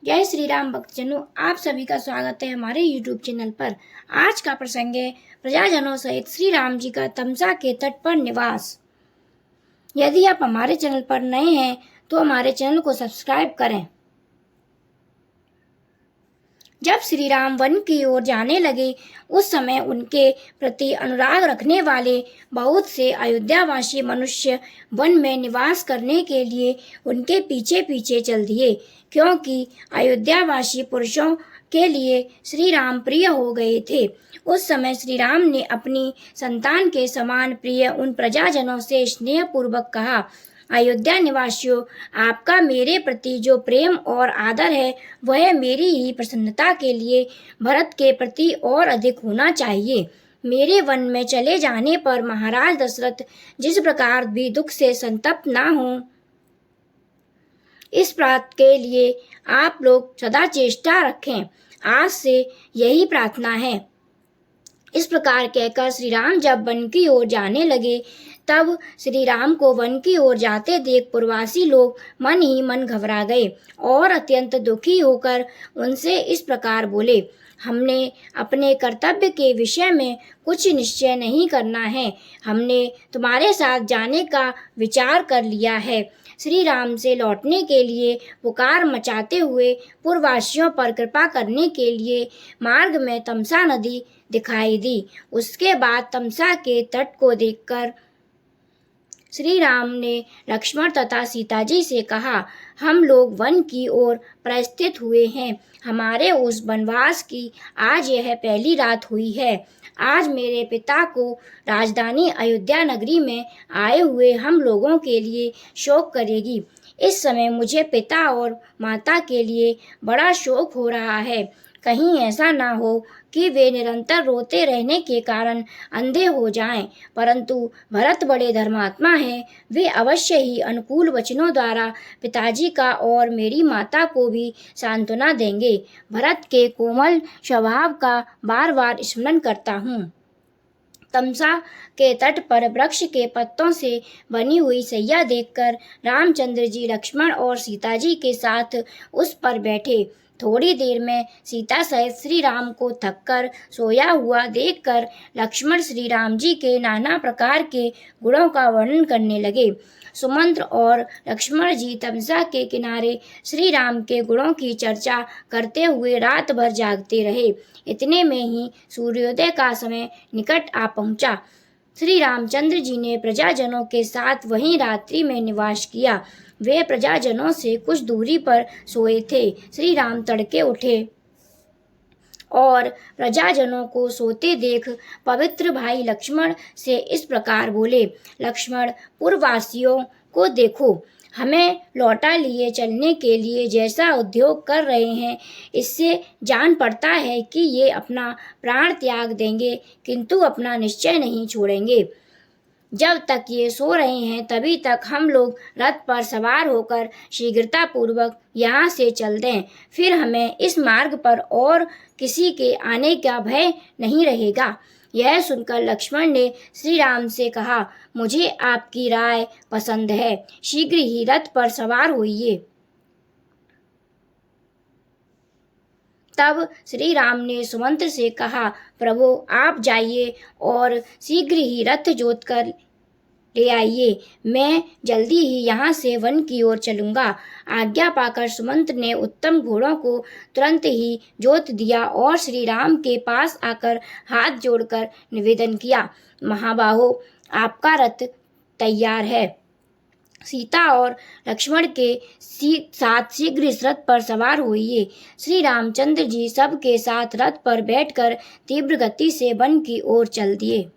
जय श्री राम भक्तजनों, आप सभी का स्वागत है हमारे YouTube चैनल पर। आज का प्रसंग है प्रजाजनों सहित श्री राम जी का तमसा के तट पर निवास। यदि आप हमारे चैनल पर नए हैं तो हमारे चैनल को सब्सक्राइब करें। जब श्री राम वन की ओर जाने लगे उस समय उनके प्रति अनुराग रखने वाले बहुत से अयोध्यावासी मनुष्य वन में निवास करने के लिए उनके पीछे पीछे चल दिए, क्योंकि अयोध्यावासी पुरुषों के लिए श्री राम प्रिय हो गए थे। उस समय श्री राम ने अपनी संतान के समान प्रिय उन प्रजाजनों से स्नेहपूर्वक कहा, अयोध्या निवासियों, आपका मेरे प्रति जो प्रेम और आदर है वह मेरी ही प्रसन्नता के लिए भरत के प्रति और अधिक होना चाहिए। मेरे वन में चले जाने पर महाराज दशरथ जिस प्रकार भी दुख से संतप्त ना हो, इस बात के लिए आप लोग सदा चेष्टा रखें। आज से यही प्रार्थना है। इस प्रकार कहकर श्री राम जब वन की ओर जाने लगे तब श्री राम को वन की ओर जाते देख पुरवासी लोग मन ही मन घबरा गए और अत्यंत दुखी होकर उनसे इस प्रकार बोले, हमने अपने कर्तव्य के विषय में कुछ निश्चय नहीं करना है। हमने तुम्हारे साथ जाने का विचार कर लिया है। श्री राम से लौटने के लिए पुकार मचाते हुए पुरवासियों पर कृपा करने के लिए मार्ग में तमसा नदी दिखाई दी। उसके बाद तमसा के तट को देखकर श्री राम ने लक्ष्मण तथा सीता जी से कहा, हम लोग वन की ओर प्रस्थित हुए हैं। हमारे उस वनवास की आज यह पहली रात हुई है। आज मेरे पिता को राजधानी अयोध्या नगरी में आए हुए हम लोगों के लिए शोक करेगी। इस समय मुझे पिता और माता के लिए बड़ा शोक हो रहा है। कहीं ऐसा ना हो कि वे निरंतर रोते रहने के कारण अंधे हो जाएं, परंतु भरत बड़े धर्मात्मा हैं। वे अवश्य ही अनुकूल वचनों द्वारा पिताजी का और मेरी माता को भी सांत्वना देंगे। भरत के कोमल स्वभाव का बार बार स्मरण करता हूँ। तमसा के तट पर वृक्ष के पत्तों से बनी हुई सैया देखकर रामचंद्र जी लक्ष्मण और सीता जी के साथ उस पर बैठे। थोड़ी देर में सीता सहित श्री राम को थककर सोया हुआ देखकर लक्ष्मण श्री राम जी के नाना प्रकार के गुणों का वर्णन करने लगे। सुमंत्र और लक्ष्मण जी तमसा के किनारे श्री राम के गुणों की चर्चा करते हुए रात भर जागते रहे। इतने में ही सूर्योदय का समय निकट आ पहुंचा। श्री रामचंद्र जी ने प्रजाजनों के साथ वहीं रात्रि में निवास किया। वे प्रजाजनों से कुछ दूरी पर सोए थे। श्री राम तड़के उठे और प्रजाजनों को सोते देख पवित्र भाई लक्ष्मण से इस प्रकार बोले, लक्ष्मण, पूर्ववासियों को देखो, हमें लौटा लिए चलने के लिए जैसा उद्योग कर रहे हैं, इससे जान पड़ता है कि ये अपना प्राण त्याग देंगे किंतु अपना निश्चय नहीं छोड़ेंगे। जब तक ये सो रहे हैं तभी तक हम लोग रथ पर सवार होकर शीघ्रतापूर्वक यहाँ से चल दें, फिर हमें इस मार्ग पर और किसी के आने का भय नहीं रहेगा। यह सुनकर लक्ष्मण ने श्री राम से कहा, मुझे आपकी राय पसंद है, शीघ्र ही रथ पर सवार होइए। तब श्री राम ने सुमंत्र से कहा, प्रभु आप जाइए और शीघ्र ही रथ जोत कर ले आइए। मैं जल्दी ही यहाँ से वन की ओर चलूँगा। आज्ञा पाकर सुमंत्र ने उत्तम घोड़ों को तुरंत ही जोत दिया और श्री राम के पास आकर हाथ जोड़कर निवेदन किया, महाबाहो, आपका रथ तैयार है। सीता और लक्ष्मण के साथ शीघ्र इस रथ पर सवार होइए। श्री रामचंद्र जी सब के साथ रथ पर बैठकर तीव्र गति से वन की ओर चल दिए।